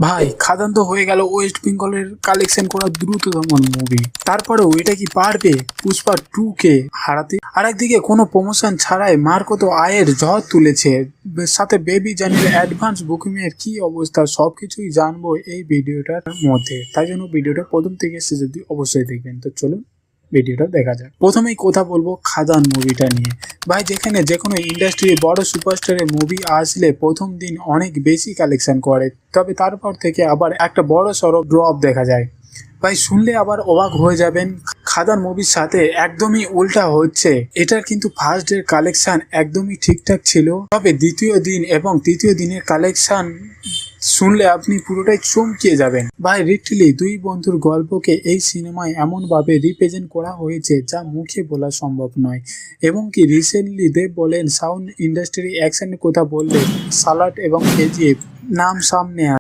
ভাই খাদান তো হয়ে গেল ওয়েস্ট বেঙ্গলের কালেকশন করা দ্রুততম মুভি, তারপরেও এটা কি পারবে পুষ্পা 2 কে হারাতে? আর একদিকে কোনো প্রমোশন ছাড়াই মার্কো আয়ের ঝড় তুলেছে, সাথে বেবি জানির অ্যাডভান্স বুকিং এর কি অবস্থা সবকিছুই জানবো এই ভিডিওটার মধ্যে। তাই জন্য ভিডিওটা প্রথম থেকে শেষ অবধি অবশ্যই দেখবেন। তো চলুন ভিডিওটা দেখা যাক। প্রথমেই কথা বলবো খাদান মুভিটা নিয়ে। ভাই যেখানে যে কোনো ইন্ডাস্ট্রির বড় সুপারস্টারের মুভি আসলে প্রথম দিন অনেক বেশি কালেকশন করে, তবে তারপর থেকে আবার একটা বড় সড়ো ড্রপ দেখা যায়। ভাই শুনলে আবার অবাক হয়ে যাবেন, খাদান মুভির সাথে একদমই উল্টা হচ্ছে। এটার কিন্তু ফার্স্ট ডের কালেকশন একদমই ঠিকঠাক ছিল, তবে দ্বিতীয় দিন এবং তৃতীয় দিনের কালেকশন শুনলে আপনি পুরোটাই চমকিয়ে যাবেন। ভাই লিটারালি দুই বন্ধুর গল্পকে এই সিনেমায় এমনভাবে রিপ্রেজেন্ট করা হয়েছে যা মুখে বলা সম্ভব নয়। এবং কি রিসেন্টলি দেব বলেন সাউন্ড ইন্ডাস্ট্রি অ্যাকশনের কথা বললে সালাট এবং কেজিএফ নাম সামনে